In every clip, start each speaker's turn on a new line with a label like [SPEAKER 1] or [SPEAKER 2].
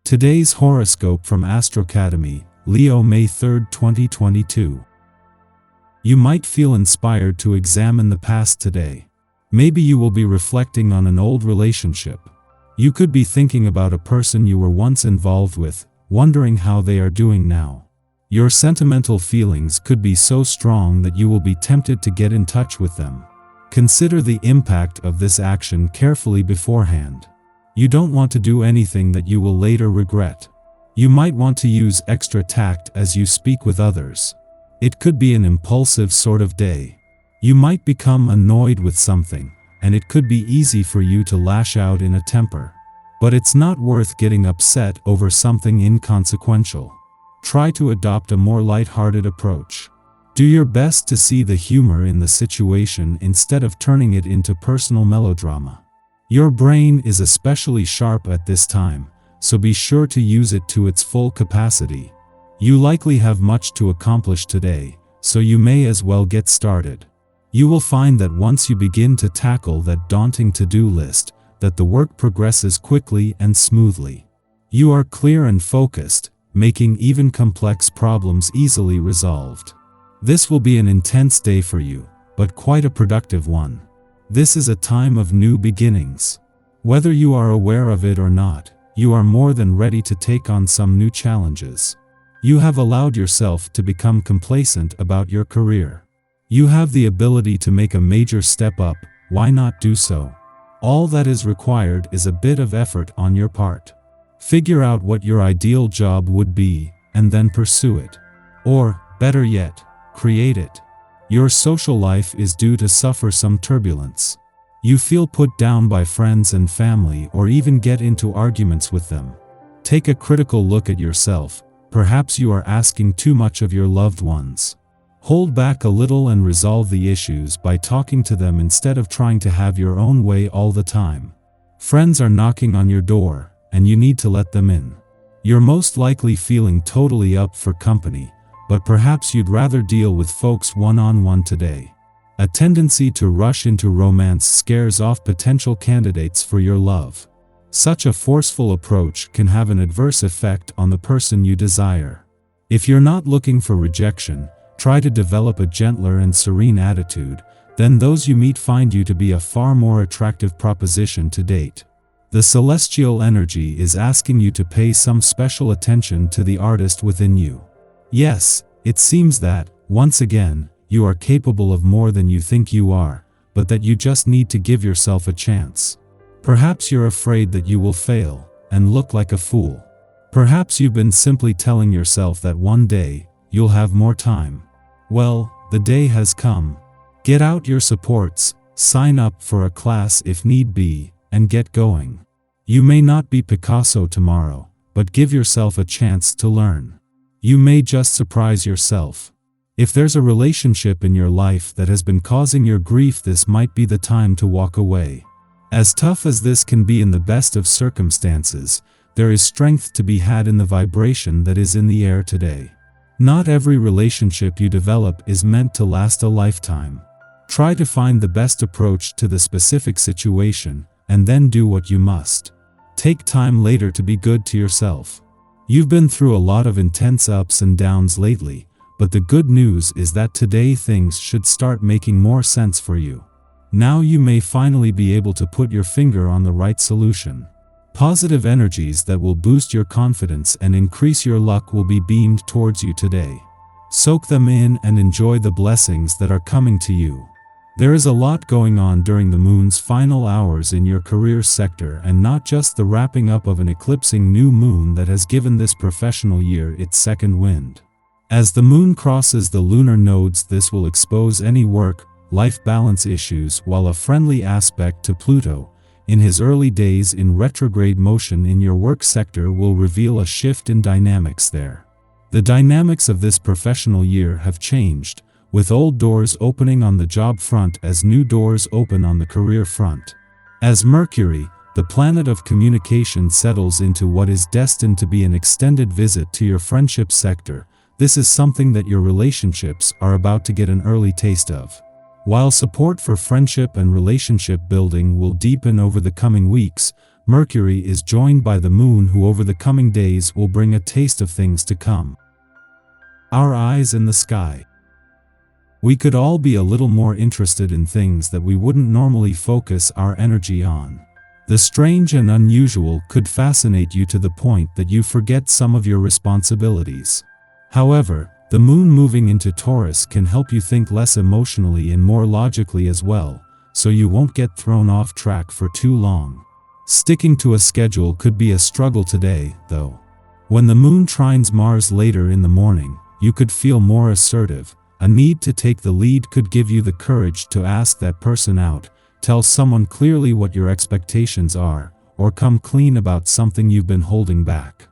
[SPEAKER 1] Today's horoscope from Astrocademy, Leo May 3, 2022. You might feel inspired to examine the past today. Maybe you will be reflecting on an old relationship. You could be thinking about a person you were once involved with, wondering how they are doing now. Your sentimental feelings could be so strong that you will be tempted to get in touch with them. Consider the impact of this action carefully beforehand. You don't want to do anything that you will later regret. You might want to use extra tact as you speak with others. It could be an impulsive sort of day. You might become annoyed with something, and it could be easy for you to lash out in a temper. But it's not worth getting upset over something inconsequential. Try to adopt a more light-hearted approach. Do your best to see the humor in the situation instead of turning it into personal melodrama. Your brain is especially sharp at this time, so be sure to use it to its full capacity. You likely have much to accomplish today, so you may as well get started. You will find that once you begin to tackle that daunting to-do list, that the work progresses quickly and smoothly. You are clear and focused, making even complex problems easily resolved. This will be an intense day for you, but quite a productive one. This is a time of new beginnings. Whether you are aware of it or not, you are more than ready to take on some new challenges. You have allowed yourself to become complacent about your career. You have the ability to make a major step up, why not do so? All that is required is a bit of effort on your part. Figure out what your ideal job would be, and then pursue it. Or, better yet, create it. Your social life is due to suffer some turbulence. You feel put down by friends and family or even get into arguments with them. Take a critical look at yourself. Perhaps you are asking too much of your loved ones. Hold back a little and resolve the issues by talking to them instead of trying to have your own way all the time. Friends are knocking on your door, and you need to let them in. You're most likely feeling totally up for company, but perhaps you'd rather deal with folks one-on-one today. A tendency to rush into romance scares off potential candidates for your love. Such a forceful approach can have an adverse effect on the person you desire. If you're not looking for rejection, try to develop a gentler and serene attitude, then those you meet find you to be a far more attractive proposition to date. The celestial energy is asking you to pay some special attention to the artist within you. Yes, it seems that, once again, you are capable of more than you think you are, but that you just need to give yourself a chance. Perhaps you're afraid that you will fail, and look like a fool. Perhaps you've been simply telling yourself that one day, you'll have more time. Well, the day has come. Get out your supports, sign up for a class if need be, and get going. You may not be Picasso tomorrow, but give yourself a chance to learn. You may just surprise yourself. If there's a relationship in your life that has been causing your grief, this might be the time to walk away. As tough as this can be in the best of circumstances, there is strength to be had in the vibration that is in the air today. Not every relationship you develop is meant to last a lifetime. Try to find the best approach to the specific situation, and then do what you must. Take time later to be good to yourself. You've been through a lot of intense ups and downs lately, but the good news is that today things should start making more sense for you. Now you may finally be able to put your finger on the right solution. Positive energies that will boost your confidence and increase your luck will be beamed towards you today. Soak them in and enjoy the blessings that are coming to you. There is a lot going on during the moon's final hours in your career sector, and not just the wrapping up of an eclipsing new moon that has given this professional year its second wind. As the moon crosses the lunar nodes, this will expose any work-life balance issues, while a friendly aspect to Pluto, in his early days in retrograde motion in your work sector, will reveal a shift in dynamics there. The dynamics of this professional year have changed, with old doors opening on the job front as new doors open on the career front. As Mercury, the planet of communication, settles into what is destined to be an extended visit to your friendship sector, this is something that your relationships are about to get an early taste of. While support for friendship and relationship building will deepen over the coming weeks, Mercury is joined by the moon, who over the coming days will bring a taste of things to come. Our eyes in the sky. We could all be a little more interested in things that we wouldn't normally focus our energy on. The strange and unusual could fascinate you to the point that you forget some of your responsibilities. However, the moon moving into Taurus can help you think less emotionally and more logically as well, so you won't get thrown off track for too long. Sticking to a schedule could be a struggle today, though. When the moon trines Mars later in the morning, you could feel more assertive. A need to take the lead could give you the courage to ask that person out, tell someone clearly what your expectations are, or come clean about something you've been holding back.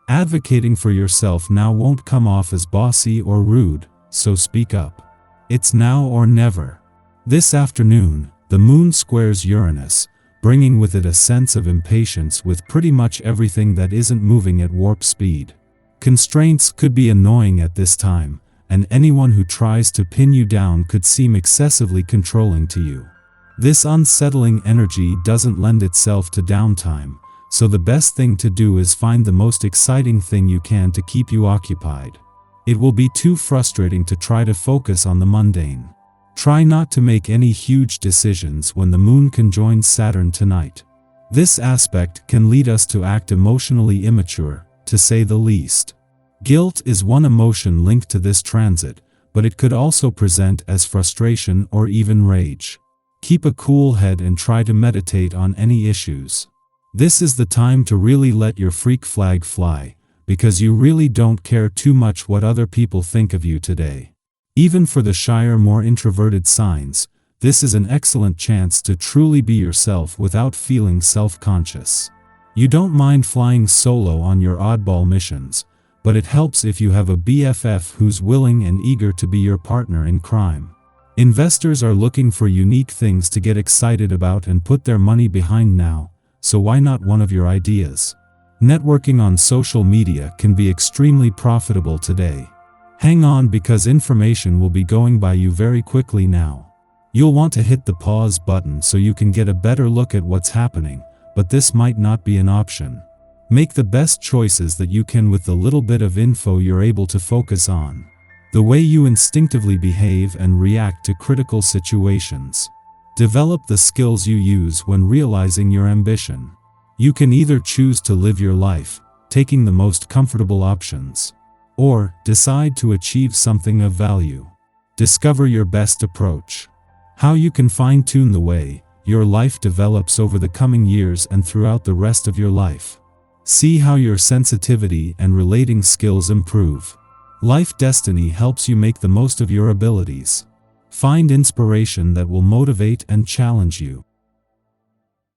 [SPEAKER 1] Advocating for yourself now won't come off as bossy or rude, so speak up. It's now or never. This afternoon, the moon squares Uranus, bringing with it a sense of impatience with pretty much everything that isn't moving at warp speed. Constraints could be annoying at this time, and anyone who tries to pin you down could seem excessively controlling to you. This unsettling energy doesn't lend itself to downtime, so the best thing to do is find the most exciting thing you can to keep you occupied. It will be too frustrating to try to focus on the mundane. Try not to make any huge decisions when the moon conjoins Saturn tonight. This aspect can lead us to act emotionally immature, to say the least. Guilt is one emotion linked to this transit, but it could also present as frustration or even rage. Keep a cool head and try to meditate on any issues. This is the time to really let your freak flag fly, because you really don't care too much what other people think of you today. Even for the shyer, more introverted signs, this is an excellent chance to truly be yourself without feeling self-conscious. You don't mind flying solo on your oddball missions, but it helps if you have a BFF who's willing and eager to be your partner in crime. Investors are looking for unique things to get excited about and put their money behind now, so why not one of your ideas? Networking on social media can be extremely profitable today. Hang on, because information will be going by you very quickly now. You'll want to hit the pause button so you can get a better look at what's happening, but this might not be an option. Make the best choices that you can with the little bit of info you're able to focus on. The way you instinctively behave and react to critical situations. Develop the skills you use when realizing your ambition. You can either choose to live your life, taking the most comfortable options, or decide to achieve something of value. Discover your best approach. How you can fine-tune the way your life develops over the coming years and throughout the rest of your life. See how your sensitivity and relating skills improve. Life destiny helps you make the most of your abilities. Find inspiration that will motivate and challenge you.